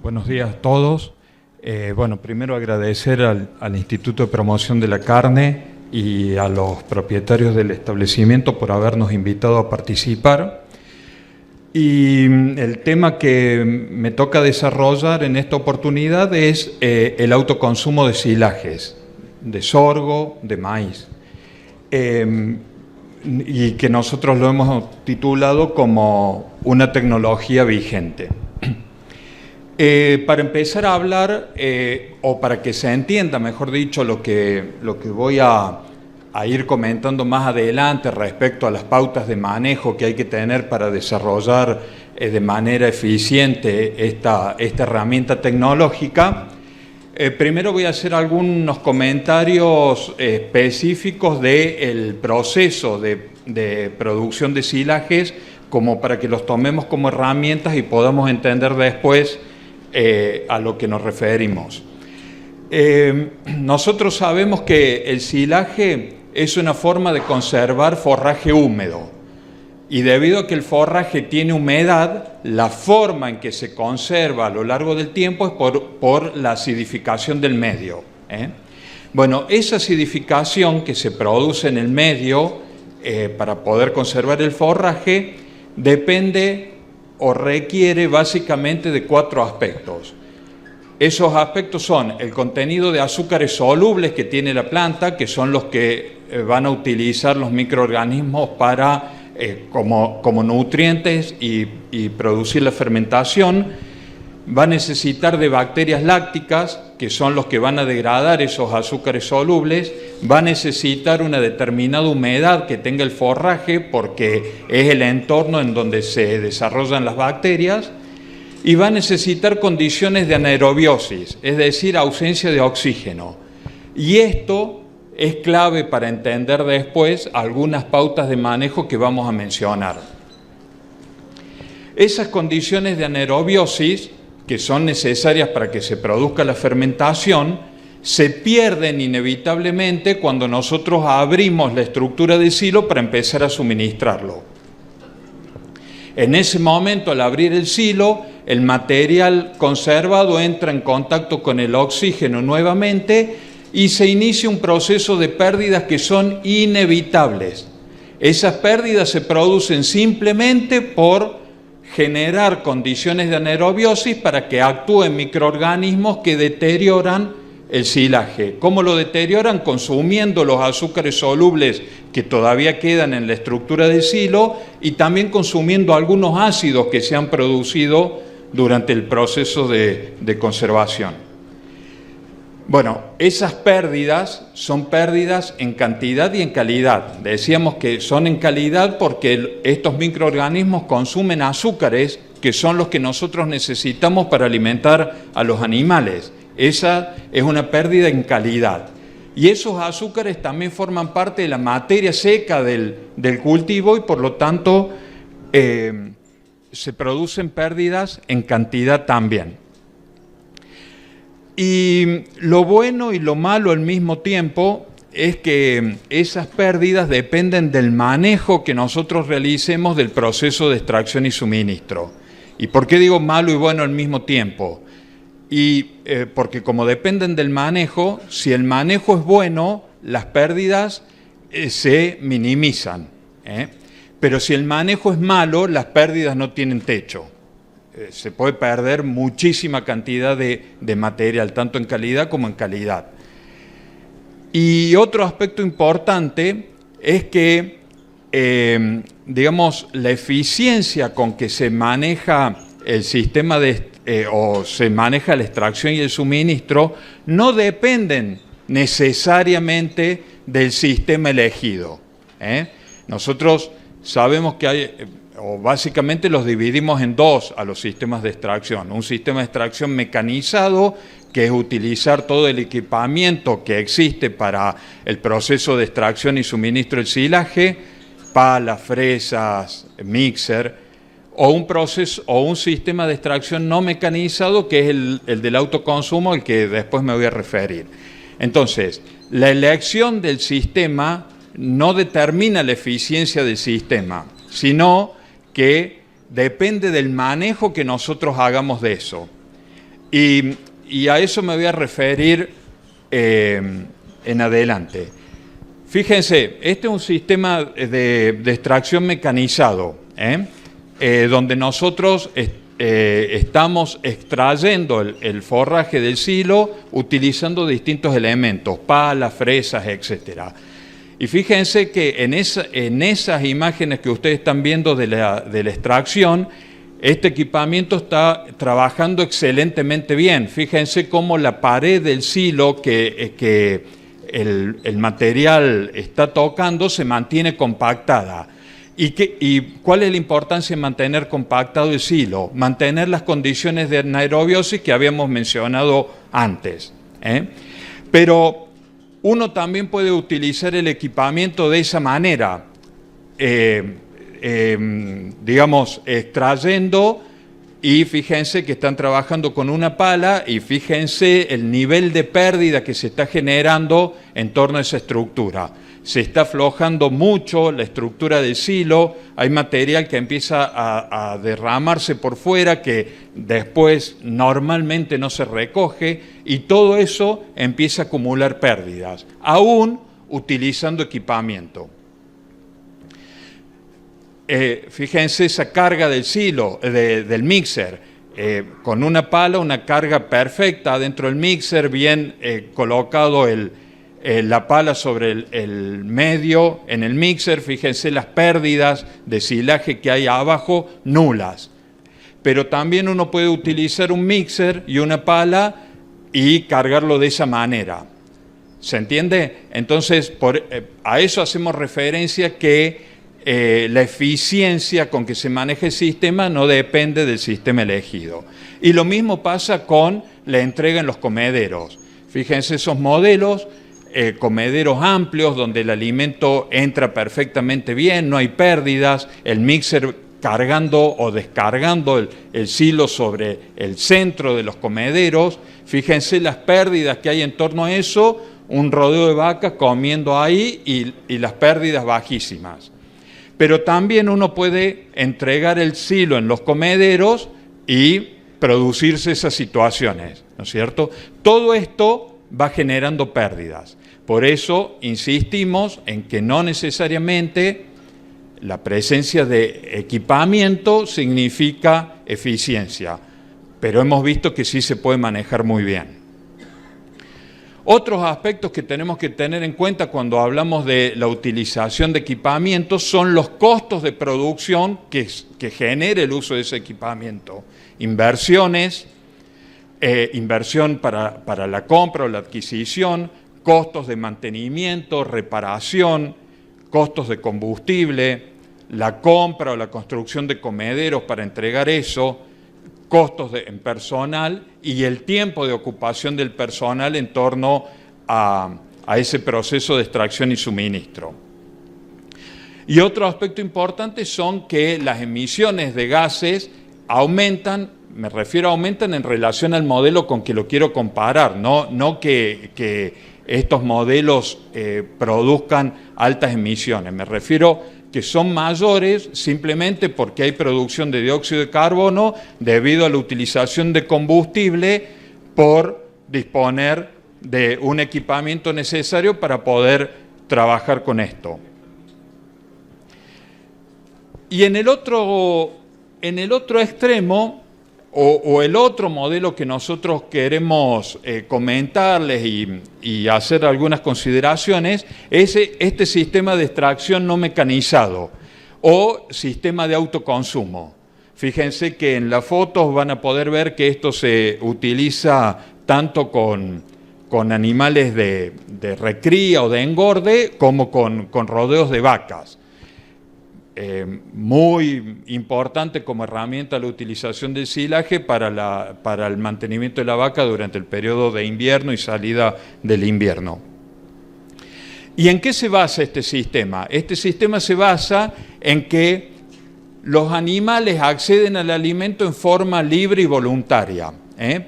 Buenos días a todos. Primero agradecer al Instituto de Promoción de la Carne y a los propietarios del establecimiento por habernos invitado a participar. Y el tema que me toca desarrollar en esta oportunidad es el autoconsumo de silajes, de sorgo, de maíz. Y que nosotros lo hemos titulado como una tecnología vigente. Para empezar a hablar, o para que se entienda, mejor dicho, lo que voy a ir comentando más adelante respecto a las pautas de manejo que hay que tener para desarrollar de manera eficiente esta herramienta tecnológica, primero voy a hacer algunos comentarios específicos del proceso de producción de silajes, como para que los tomemos como herramientas y podamos entender después a lo que nos referimos. Nosotros sabemos que el silaje es una forma de conservar forraje húmedo, y debido a que el forraje tiene humedad, la forma en que se conserva a lo largo del tiempo es por la acidificación del medio. Bueno, esa acidificación que se produce en el medio para poder conservar el forraje depende o requiere básicamente de 4 aspectos. Esos aspectos son el contenido de azúcares solubles que tiene la planta, que son los que van a utilizar los microorganismos para como nutrientes y producir la fermentación. Va a necesitar de bacterias lácticas, que son los que van a degradar esos azúcares solubles. Va a necesitar una determinada humedad que tenga el forraje, porque es el entorno en donde se desarrollan las bacterias. Y va a necesitar condiciones de anaerobiosis, es decir, ausencia de oxígeno. Y esto es clave para entender después algunas pautas de manejo que vamos a mencionar. Esas condiciones de anaerobiosis, que son necesarias para que se produzca la fermentación, se pierden inevitablemente cuando nosotros abrimos la estructura del silo para empezar a suministrarlo. En ese momento, al abrir el silo, el material conservado entra en contacto con el oxígeno nuevamente y se inicia un proceso de pérdidas que son inevitables. Esas pérdidas se producen simplemente por generar condiciones de anaerobiosis para que actúen microorganismos que deterioran el silaje. ¿Cómo lo deterioran? Consumiendo los azúcares solubles que todavía quedan en la estructura del silo y también consumiendo algunos ácidos que se han producido durante el proceso de conservación. Bueno, esas pérdidas son pérdidas en cantidad y en calidad. Decíamos que son en calidad porque estos microorganismos consumen azúcares que son los que nosotros necesitamos para alimentar a los animales. Esa es una pérdida en calidad. Y esos azúcares también forman parte de la materia seca del cultivo y por lo tanto se producen pérdidas en cantidad también. Y lo bueno y lo malo al mismo tiempo es que esas pérdidas dependen del manejo que nosotros realicemos del proceso de extracción y suministro. ¿Y por qué digo malo y bueno al mismo tiempo? Porque como dependen del manejo, si el manejo es bueno, las pérdidas se minimizan. Pero si el manejo es malo, las pérdidas no tienen techo. Se puede perder muchísima cantidad de material, tanto en calidad como en calidad. Y otro aspecto importante es que, la eficiencia con que se maneja el sistema o se maneja la extracción y el suministro no dependen necesariamente del sistema elegido. Nosotros sabemos que hay, o básicamente los dividimos en dos a los sistemas de extracción. Un sistema de extracción mecanizado, que es utilizar todo el equipamiento que existe para el proceso de extracción y suministro del silaje, palas, fresas, mixer, o un sistema de extracción no mecanizado, que es el del autoconsumo, al que después me voy a referir. Entonces, la elección del sistema no determina la eficiencia del sistema, sino que depende del manejo que nosotros hagamos de eso. Y a eso me voy a referir en adelante. Fíjense, este es un sistema de extracción mecanizado, donde nosotros estamos extrayendo el forraje del silo utilizando distintos elementos, palas, fresas, etc. Y fíjense que en esas imágenes que ustedes están viendo de la extracción, este equipamiento está trabajando excelentemente bien. Fíjense cómo la pared del silo que el material está tocando se mantiene compactada. ¿Y cuál es la importancia de mantener compactado el silo? Mantener las condiciones de anaerobiosis que habíamos mencionado antes. Pero uno también puede utilizar el equipamiento de esa manera, digamos, extrayendo, y fíjense que están trabajando con una pala y fíjense el nivel de pérdida que se está generando en torno a esa estructura. Se está aflojando mucho la estructura del silo, hay material que empieza a derramarse por fuera que después normalmente no se recoge y todo eso empieza a acumular pérdidas, aún utilizando equipamiento. Fíjense esa carga del silo, del mixer, con una pala, una carga perfecta dentro del mixer, bien colocado la pala sobre el medio en el mixer. Fíjense las pérdidas de silaje que hay abajo, nulas. Pero también uno puede utilizar un mixer y una pala y cargarlo de esa manera. ¿Se entiende? Entonces, a eso hacemos referencia que la eficiencia con que se maneja el sistema no depende del sistema elegido. Y lo mismo pasa con la entrega en los comederos. Fíjense esos modelos, comederos amplios donde el alimento entra perfectamente bien, no hay pérdidas, el mixer cargando o descargando el silo sobre el centro de los comederos. Fíjense las pérdidas que hay en torno a eso, un rodeo de vacas comiendo ahí y las pérdidas bajísimas. Pero también uno puede entregar el silo en los comederos y producirse esas situaciones, ¿no es cierto? Todo esto va generando pérdidas. Por eso insistimos en que no necesariamente la presencia de equipamiento significa eficiencia, pero hemos visto que sí se puede manejar muy bien. Otros aspectos que tenemos que tener en cuenta cuando hablamos de la utilización de equipamiento son los costos de producción que genera el uso de ese equipamiento. Inversiones, inversión para la compra o la adquisición, costos de mantenimiento, reparación, costos de combustible, la compra o la construcción de comederos para entregar eso, costos en personal y el tiempo de ocupación del personal en torno a ese proceso de extracción y suministro. Y otro aspecto importante son que las emisiones de gases aumentan, me refiero a aumentan en relación al modelo con que lo quiero comparar, no que estos modelos produzcan altas emisiones, me refiero que son mayores simplemente porque hay producción de dióxido de carbono debido a la utilización de combustible por disponer de un equipamiento necesario para poder trabajar con esto. Y en el otro extremo, o el otro modelo que nosotros queremos comentarles y hacer algunas consideraciones, es este sistema de extracción no mecanizado o sistema de autoconsumo. Fíjense que en las fotos van a poder ver que esto se utiliza tanto con animales de recría o de engorde como con rodeos de vacas. Muy importante como herramienta la utilización del silaje para el mantenimiento de la vaca durante el periodo de invierno y salida del invierno. ¿Y en qué se basa este sistema? Este sistema se basa en que los animales acceden al alimento en forma libre y voluntaria.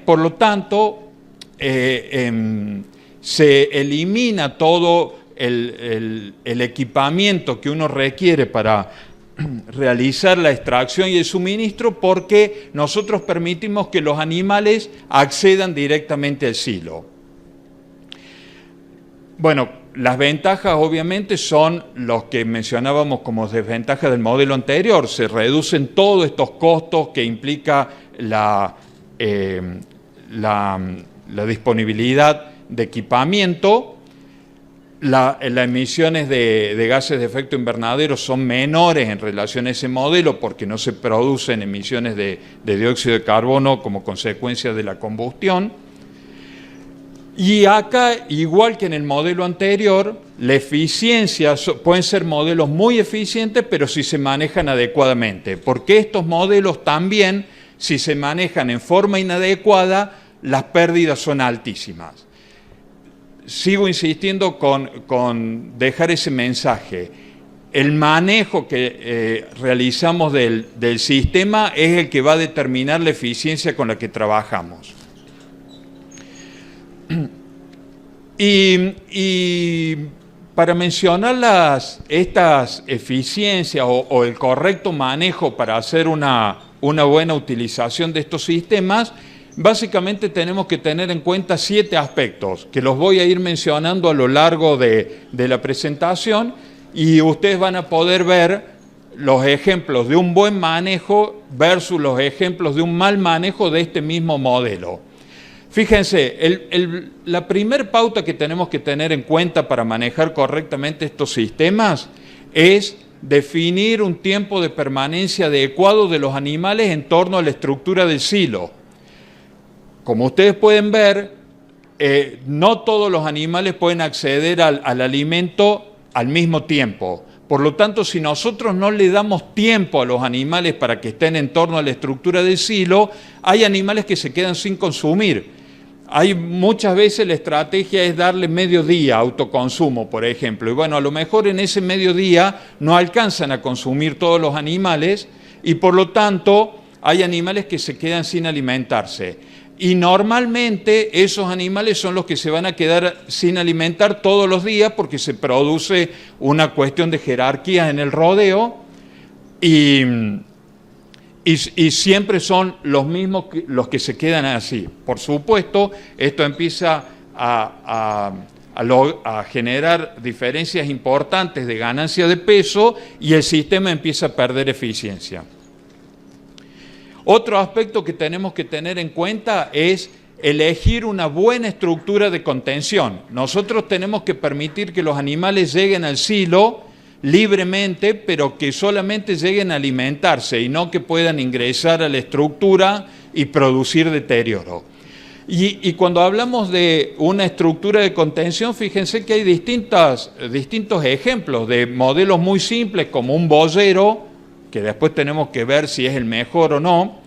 Por lo tanto, se elimina todo el equipamiento que uno requiere para realizar la extracción y el suministro porque nosotros permitimos que los animales accedan directamente al silo. Bueno, las ventajas obviamente son los que mencionábamos como desventajas del modelo anterior. Se reducen todos estos costos que implica la disponibilidad de equipamiento. Las emisiones de gases de efecto invernadero son menores en relación a ese modelo porque no se producen emisiones de dióxido de carbono como consecuencia de la combustión. Y acá, igual que en el modelo anterior, la eficiencia pueden ser modelos muy eficientes, pero si se manejan adecuadamente, porque estos modelos también, si se manejan en forma inadecuada, las pérdidas son altísimas. Sigo insistiendo con dejar ese mensaje. El manejo que realizamos del sistema es el que va a determinar la eficiencia con la que trabajamos. Y para mencionar estas eficiencias o el correcto manejo para hacer una buena utilización de estos sistemas, básicamente tenemos que tener en cuenta 7 aspectos que los voy a ir mencionando a lo largo de la presentación y ustedes van a poder ver los ejemplos de un buen manejo versus los ejemplos de un mal manejo de este mismo modelo. Fíjense, la primer pauta que tenemos que tener en cuenta para manejar correctamente estos sistemas es definir un tiempo de permanencia adecuado de los animales en torno a la estructura del silo. Como ustedes pueden ver, no todos los animales pueden acceder al alimento al mismo tiempo. Por lo tanto, si nosotros no le damos tiempo a los animales para que estén en torno a la estructura del silo, hay animales que se quedan sin consumir. Muchas veces la estrategia es darle mediodía autoconsumo, por ejemplo. Y bueno, a lo mejor en ese mediodía no alcanzan a consumir todos los animales y por lo tanto hay animales que se quedan sin alimentarse. Y normalmente esos animales son los que se van a quedar sin alimentar todos los días porque se produce una cuestión de jerarquía en el rodeo y siempre son los mismos los que se quedan así. Por supuesto, esto empieza a generar diferencias importantes de ganancia de peso y el sistema empieza a perder eficiencia. Otro aspecto que tenemos que tener en cuenta es elegir una buena estructura de contención. Nosotros tenemos que permitir que los animales lleguen al silo libremente, pero que solamente lleguen a alimentarse y no que puedan ingresar a la estructura y producir deterioro. Y cuando hablamos de una estructura de contención, fíjense que hay distintos ejemplos de modelos muy simples como un boyero, que después tenemos que ver si es el mejor o no.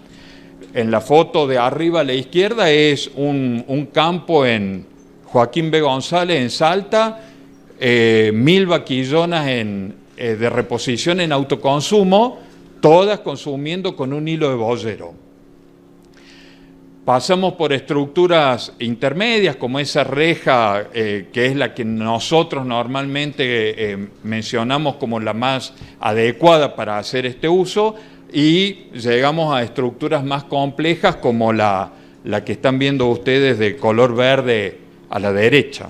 En la foto de arriba a la izquierda es un campo en Joaquín B. González, en Salta, 1000 vaquillonas de reposición en autoconsumo, todas consumiendo con un hilo de boyero. Pasamos por estructuras intermedias, como esa reja, que es la que nosotros normalmente mencionamos como la más adecuada para hacer este uso, y llegamos a estructuras más complejas como la que están viendo ustedes de color verde a la derecha.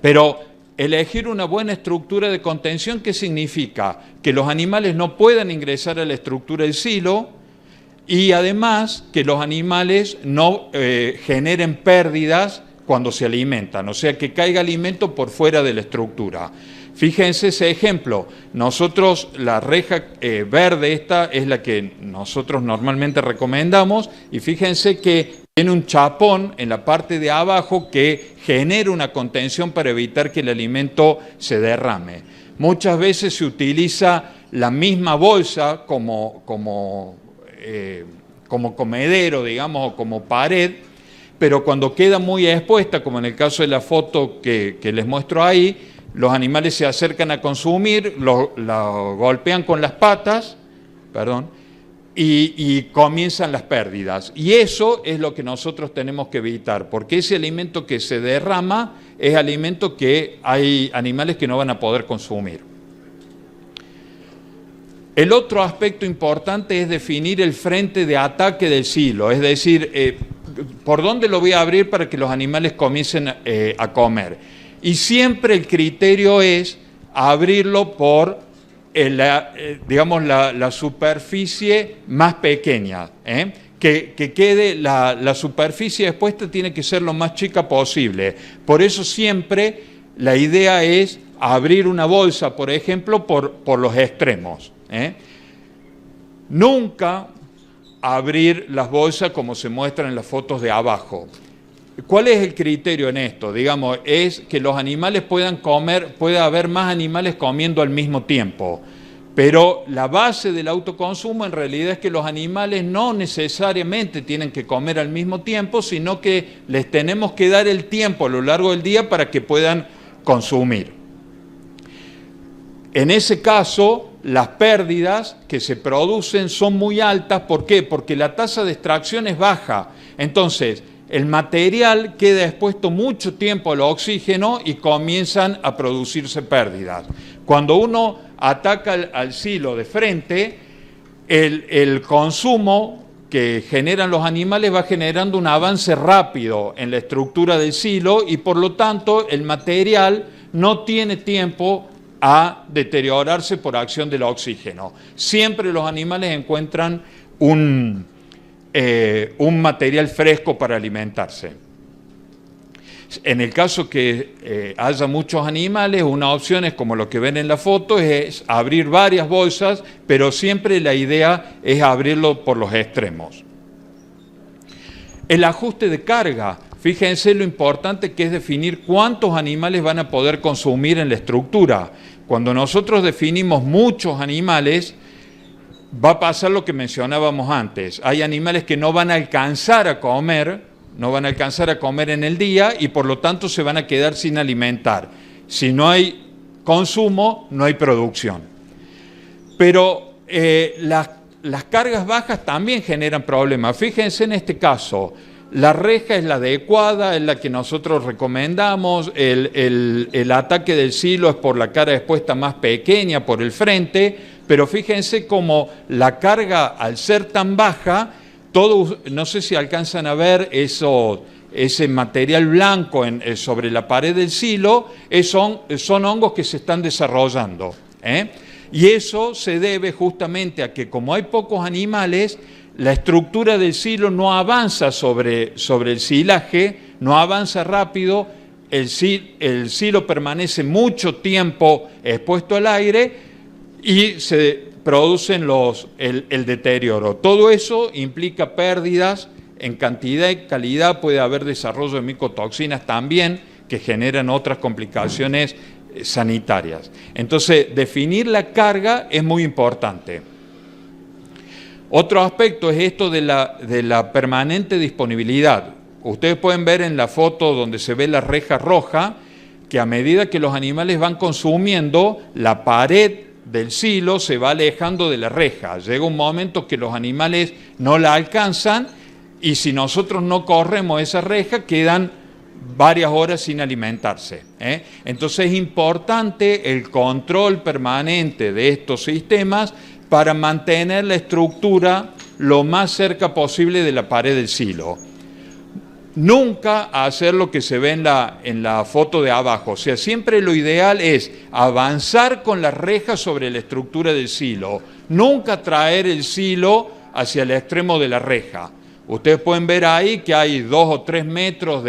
Pero elegir una buena estructura de contención, ¿qué significa? Que los animales no puedan ingresar a la estructura del silo y además que los animales no generen pérdidas cuando se alimentan, o sea, que caiga alimento por fuera de la estructura. Fíjense ese ejemplo. Nosotros, la reja verde esta es la que nosotros normalmente recomendamos y fíjense que tiene un chapón en la parte de abajo que genera una contención para evitar que el alimento se derrame. Muchas veces se utiliza la misma bolsa como comedero, digamos, o como pared, pero cuando queda muy expuesta, como en el caso de la foto que les muestro ahí, los animales se acercan a consumir, lo golpean con las patas, y comienzan las pérdidas. Y eso es lo que nosotros tenemos que evitar, porque ese alimento que se derrama es alimento que hay animales que no van a poder consumir. El otro aspecto importante es definir el frente de ataque del silo, es decir, por dónde lo voy a abrir para que los animales comiencen a comer. Y siempre el criterio es abrirlo por digamos, la superficie más pequeña, que quede la superficie expuesta tiene que ser lo más chica posible. Por eso siempre la idea es abrir una bolsa, por ejemplo, por los extremos. Nunca abrir las bolsas como se muestra en las fotos de abajo. ¿Cuál es el criterio en esto? Digamos, es que los animales puedan comer, pueda haber más animales comiendo al mismo tiempo. Pero la base del autoconsumo en realidad es que los animales no necesariamente tienen que comer al mismo tiempo, sino que les tenemos que dar el tiempo a lo largo del día para que puedan consumir. En ese caso, las pérdidas que se producen son muy altas. ¿Por qué? Porque la tasa de extracción es baja. Entonces, el material queda expuesto mucho tiempo al oxígeno y comienzan a producirse pérdidas. Cuando uno ataca al silo de frente, el consumo que generan los animales va generando un avance rápido en la estructura del silo y por lo tanto el material no tiene tiempo a deteriorarse por acción del oxígeno. Siempre los animales encuentran un material fresco para alimentarse. En el caso que haya muchos animales, una opción es, como lo que ven en la foto, es abrir varias bolsas, pero siempre la idea es abrirlo por los extremos. El ajuste de carga. Fíjense lo importante que es definir cuántos animales van a poder consumir en la estructura. Cuando nosotros definimos muchos animales, va a pasar lo que mencionábamos antes. Hay animales que no van a alcanzar a comer, en el día y por lo tanto se van a quedar sin alimentar. Si no hay consumo, no hay producción. Pero las cargas bajas también generan problemas. Fíjense en este caso, la reja es la adecuada, es la que nosotros recomendamos, el ataque del silo es por la cara expuesta más pequeña, por el frente, pero fíjense cómo la carga, al ser tan baja, no sé si alcanzan a ver ese material blanco sobre la pared del silo, son hongos que se están desarrollando. Y eso se debe justamente a que como hay pocos animales, la estructura del silo no avanza sobre el silaje, no avanza rápido, el silo permanece mucho tiempo expuesto al aire y se producen el deterioro. Todo eso implica pérdidas en cantidad y calidad, puede haber desarrollo de micotoxinas también que generan otras complicaciones sanitarias. Entonces, definir la carga es muy importante. Otro aspecto es esto de la permanente disponibilidad. Ustedes pueden ver en la foto donde se ve la reja roja que a medida que los animales van consumiendo, la pared del silo se va alejando de la reja. Llega un momento que los animales no la alcanzan y si nosotros no corremos esa reja quedan varias horas sin alimentarse. Entonces es importante el control permanente de estos sistemas para mantener la estructura lo más cerca posible de la pared del silo. Nunca hacer lo que se ve en la foto de abajo. O sea, siempre lo ideal es avanzar con la reja sobre la estructura del silo. Nunca traer el silo hacia el extremo de la reja. Ustedes pueden ver ahí que hay 2 o 3 metros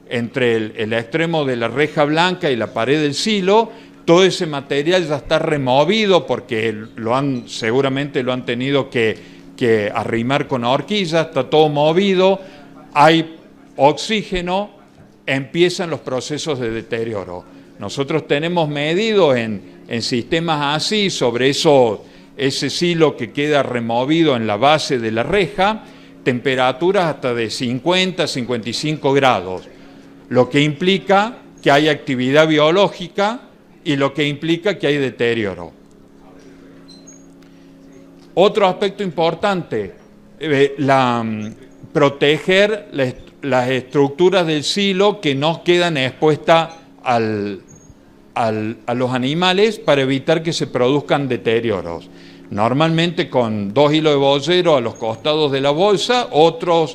entre el extremo de la reja blanca y la pared del silo. Todo ese material ya está removido porque seguramente lo han tenido que arrimar con horquilla, está todo movido, hay oxígeno, empiezan los procesos de deterioro. Nosotros tenemos medido en sistemas así, sobre ese silo que queda removido en la base de la reja, temperaturas hasta de 50, 55 grados, lo que implica que hay actividad biológica y lo que implica que hay deterioro. Otro aspecto importante, proteger las estructuras del silo que no quedan expuestas a los animales para evitar que se produzcan deterioros. normalmente con 2 hilos de boyero a los costados de la bolsa. Otra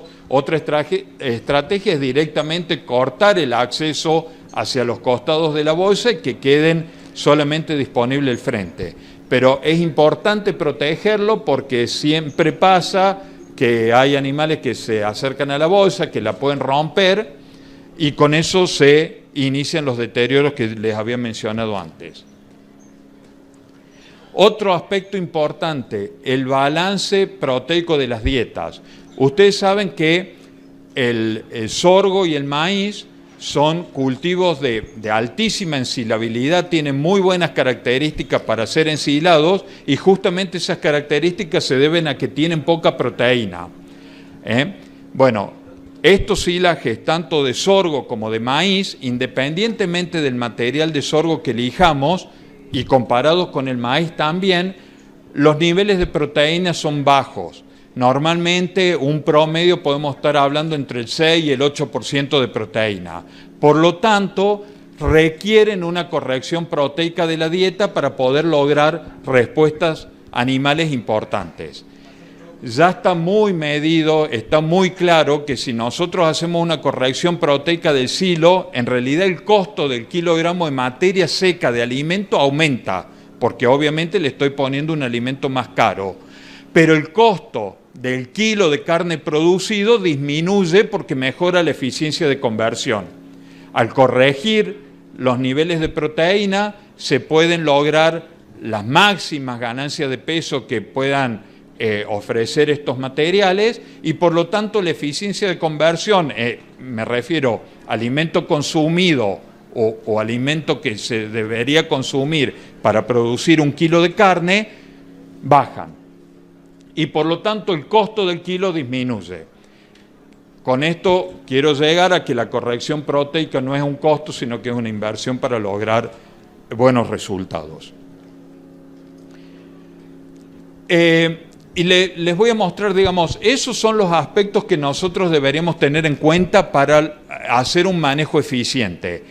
estrategia es directamente cortar el acceso hacia los costados de la bolsa y que queden solamente disponible el frente. Pero es importante protegerlo porque siempre pasa que hay animales que se acercan a la bolsa, que la pueden romper, y con eso se inician los deterioros que les había mencionado antes. Otro aspecto importante, el balance proteico de las dietas. Ustedes saben que el sorgo y el maíz son cultivos de altísima ensilabilidad, tienen muy buenas características para ser ensilados, y justamente esas características se deben a que tienen poca proteína. Bueno, estos silajes, tanto de sorgo como de maíz, independientemente del material de sorgo que elijamos, y comparados con el maíz también, los niveles de proteína son bajos. Normalmente un promedio podemos estar hablando entre el 6 y el 8% de proteína. Por lo tanto, requieren una corrección proteica de la dieta para poder lograr respuestas animales importantes. Ya está muy medido, está muy claro que si nosotros hacemos una corrección proteica del silo, en realidad el costo del kilogramo de materia seca de alimento aumenta, porque obviamente le estoy poniendo un alimento más caro. Pero el costo del kilo de carne producido disminuye porque mejora la eficiencia de conversión. Al corregir los niveles de proteína, se pueden lograr las máximas ganancias de peso que puedan ofrecer estos materiales, y por lo tanto la eficiencia de conversión, me refiero a alimento consumido o alimento que se debería consumir para producir 1 kilo de carne, bajan. Y por lo tanto el costo del kilo disminuye. Con esto quiero llegar a que la corrección proteica no es un costo, sino que es una inversión para lograr buenos resultados. Y les voy a mostrar, digamos, esos son los aspectos que nosotros deberíamos tener en cuenta para hacer un manejo eficiente.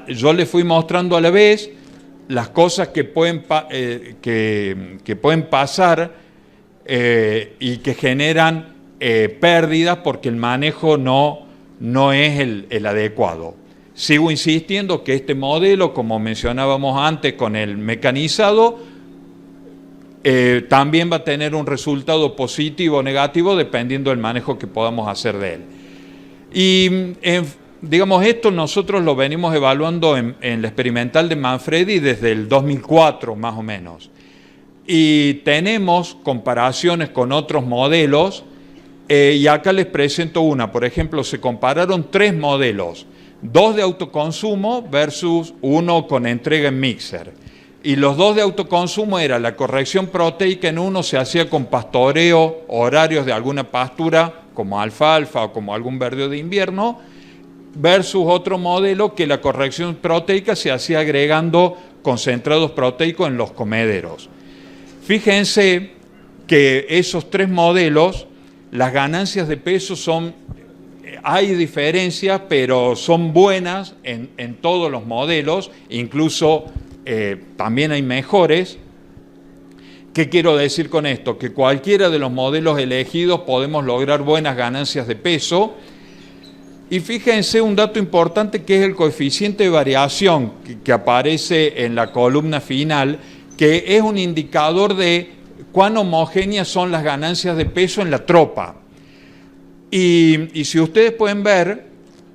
Yo les fui mostrando a la vez las cosas que pueden pasar y que generan pérdidas porque el manejo no es el adecuado. Sigo insistiendo que este modelo, como mencionábamos antes con el mecanizado, también va a tener un resultado positivo o negativo dependiendo del manejo que podamos hacer de él. Y digamos, esto nosotros lo venimos evaluando en la experimental de Manfredi desde el 2004 más o menos. Y tenemos comparaciones con otros modelos, y acá les presento una. Por ejemplo, se compararon 3 modelos, 2 de autoconsumo versus 1 con entrega en mixer. Y los 2 de autoconsumo era la corrección proteica en uno se hacía con pastoreo, horarios de alguna pastura, como alfalfa o como algún verdeo de invierno, versus otro modelo que la corrección proteica se hacía agregando concentrados proteicos en los comederos. Fíjense que esos 3 modelos, las ganancias de peso hay diferencias, pero son buenas en todos los modelos, incluso también hay mejores. ¿Qué quiero decir con esto? Que cualquiera de los modelos elegidos podemos lograr buenas ganancias de peso. Y fíjense un dato importante que es el coeficiente de variación que aparece en la columna final, que es un indicador de cuán homogéneas son las ganancias de peso en la tropa. Y si ustedes pueden ver,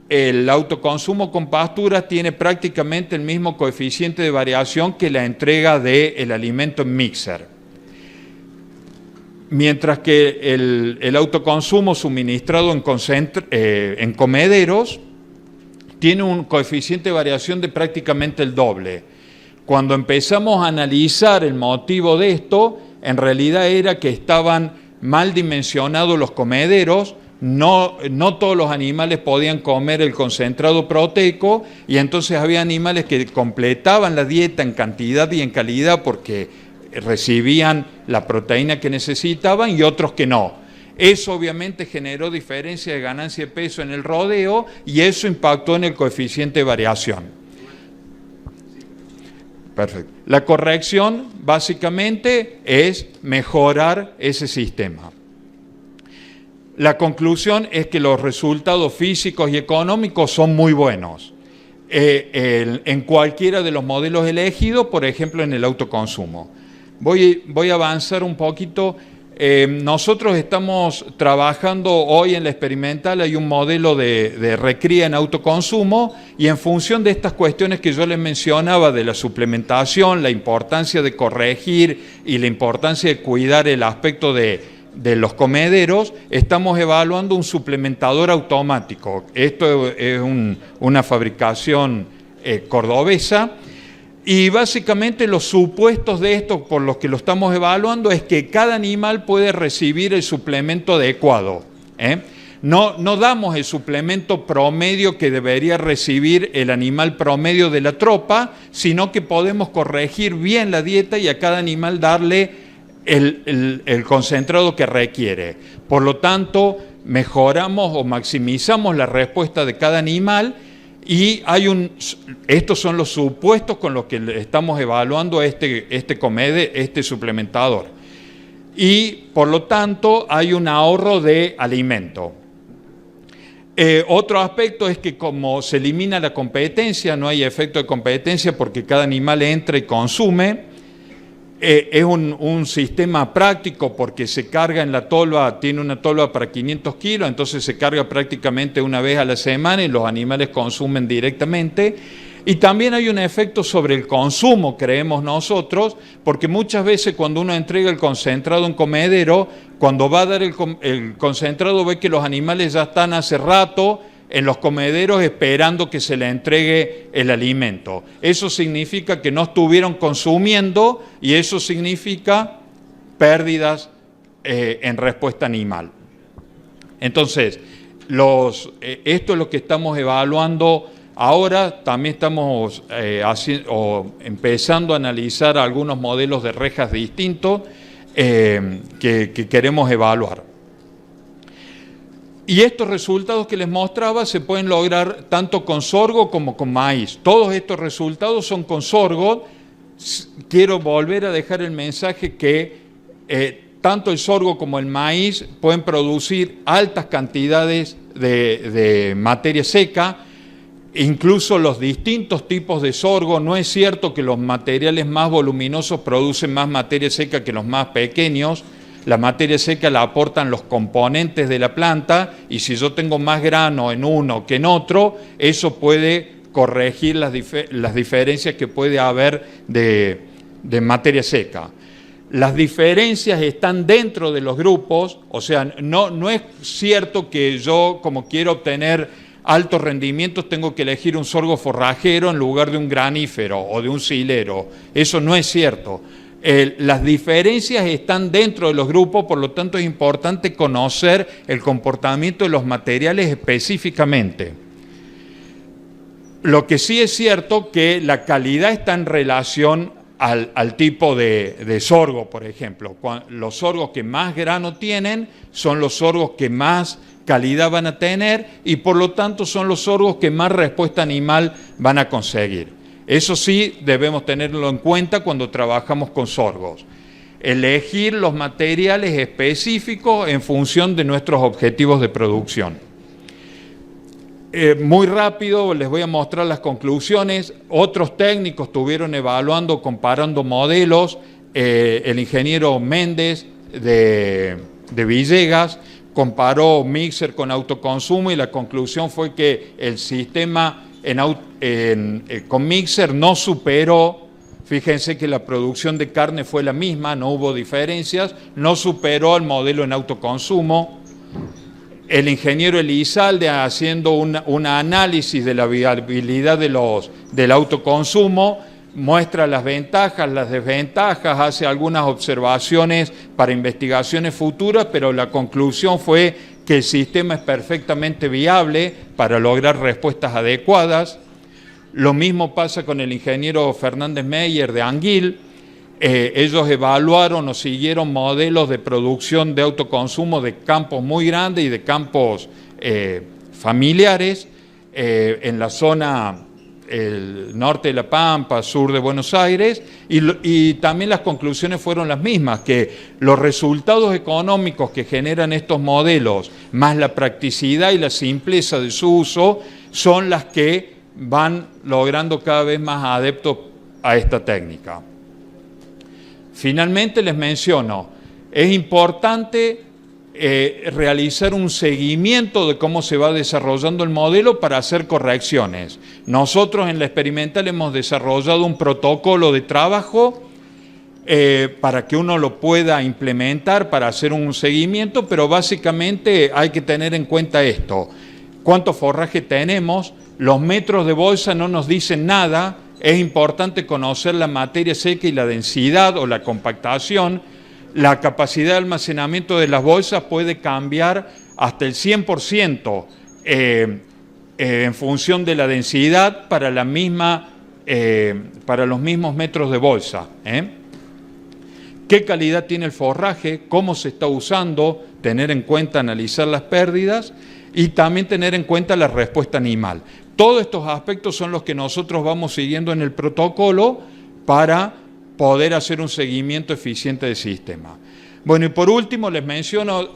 el autoconsumo con pasturas tiene prácticamente el mismo coeficiente de variación que la entrega del alimento en mixer. Mientras que el autoconsumo suministrado en comederos tiene un coeficiente de variación de prácticamente el doble. Cuando empezamos a analizar el motivo de esto, en realidad era que estaban mal dimensionados los comederos, no todos los animales podían comer el concentrado proteico, y entonces había animales que completaban la dieta en cantidad y en calidad porque recibían la proteína que necesitaban y otros que no. Eso obviamente generó diferencia de ganancia de peso en el rodeo y eso impactó en el coeficiente de variación. Perfecto. La corrección básicamente es mejorar ese sistema. La conclusión es que los resultados físicos y económicos son muy buenos en cualquiera de los modelos elegidos, por ejemplo en el autoconsumo. Voy a avanzar un poquito. Nosotros estamos trabajando hoy en la experimental, hay un modelo de recría en autoconsumo y en función de estas cuestiones que yo les mencionaba de la suplementación, la importancia de corregir y la importancia de cuidar el aspecto de los comederos, estamos evaluando un suplementador automático. Esto es una fabricación cordobesa. Y básicamente los supuestos de esto por los que lo estamos evaluando es que cada animal puede recibir el suplemento adecuado. No damos el suplemento promedio que debería recibir el animal promedio de la tropa, sino que podemos corregir bien la dieta y a cada animal darle el concentrado que requiere. Por lo tanto, mejoramos o maximizamos la respuesta de cada animal. Y estos son los supuestos con los que estamos evaluando este suplementador. Y por lo tanto hay un ahorro de alimento. Otro aspecto es que como se elimina la competencia, no hay efecto de competencia porque cada animal entra y consume. Es un sistema práctico porque se carga en la tolva, tiene una tolva para 500 kilos, entonces se carga prácticamente una vez a la semana y los animales consumen directamente. Y también hay un efecto sobre el consumo, creemos nosotros, porque muchas veces cuando uno entrega el concentrado en comedero, cuando va a dar el concentrado ve que los animales ya están hace rato en los comederos esperando que se le entregue el alimento. Eso significa que no estuvieron consumiendo y eso significa pérdidas en respuesta animal. Entonces, esto es lo que estamos evaluando ahora. También estamos empezando a analizar algunos modelos de rejas distintos que queremos evaluar. Y estos resultados que les mostraba se pueden lograr tanto con sorgo como con maíz. Todos estos resultados son con sorgo. Quiero volver a dejar el mensaje que tanto el sorgo como el maíz pueden producir altas cantidades de materia seca, incluso los distintos tipos de sorgo. No es cierto que los materiales más voluminosos producen más materia seca que los más pequeños. La materia seca la aportan los componentes de la planta y si yo tengo más grano en uno que en otro, eso puede corregir las diferencias que puede haber de materia seca. Las diferencias están dentro de los grupos, o sea, no es cierto que yo, como quiero obtener altos rendimientos, tengo que elegir un sorgo forrajero en lugar de un granífero o de un silero. Eso no es cierto. Las diferencias están dentro de los grupos, por lo tanto es importante conocer el comportamiento de los materiales específicamente. Lo que sí es cierto que la calidad está en relación al tipo de sorgo, por ejemplo. Los sorgos que más grano tienen son los sorgos que más calidad van a tener y por lo tanto son los sorgos que más respuesta animal van a conseguir. Eso sí debemos tenerlo en cuenta cuando trabajamos con sorgos. Elegir los materiales específicos en función de nuestros objetivos de producción. Muy rápido les voy a mostrar las conclusiones. Otros técnicos estuvieron evaluando, comparando modelos. El ingeniero Méndez de Villegas comparó mixer con autoconsumo y la conclusión fue que el sistema con mixer no superó, fíjense que la producción de carne fue la misma, no hubo diferencias, no superó al modelo en autoconsumo. El ingeniero Elizalde, haciendo un análisis de la viabilidad del autoconsumo, muestra las ventajas, las desventajas, hace algunas observaciones para investigaciones futuras, pero la conclusión fue que el sistema es perfectamente viable para lograr respuestas adecuadas. Lo mismo pasa con el ingeniero Fernández Meyer de Anguil. Ellos evaluaron o siguieron modelos de producción de autoconsumo de campos muy grandes y de campos familiares en la zona el norte de La Pampa, sur de Buenos Aires, y también las conclusiones fueron las mismas, que los resultados económicos que generan estos modelos, más la practicidad y la simpleza de su uso, son las que van logrando cada vez más adeptos a esta técnica. Finalmente les menciono, es importante realizar un seguimiento de cómo se va desarrollando el modelo para hacer correcciones. Nosotros en la experimental hemos desarrollado un protocolo de trabajo para que uno lo pueda implementar para hacer un seguimiento, pero básicamente hay que tener en cuenta esto: cuánto forraje tenemos, los metros de bolsa no nos dicen nada, es importante conocer la materia seca y la densidad o la compactación. La capacidad de almacenamiento de las bolsas puede cambiar hasta el 100% en función de la densidad para los mismos metros de bolsa. ¿Qué calidad tiene el forraje? ¿Cómo se está usando? Tener en cuenta, analizar las pérdidas y también tener en cuenta la respuesta animal. Todos estos aspectos son los que nosotros vamos siguiendo en el protocolo para poder hacer un seguimiento eficiente del sistema. Bueno, y por último les menciono,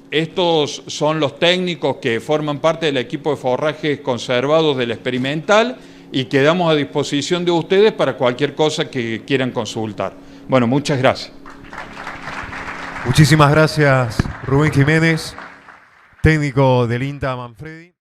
estos son los técnicos que forman parte del equipo de forrajes conservados del experimental y quedamos a disposición de ustedes para cualquier cosa que quieran consultar. Bueno, muchas gracias. Muchísimas gracias, Rubén Jiménez, técnico del INTA Manfredi.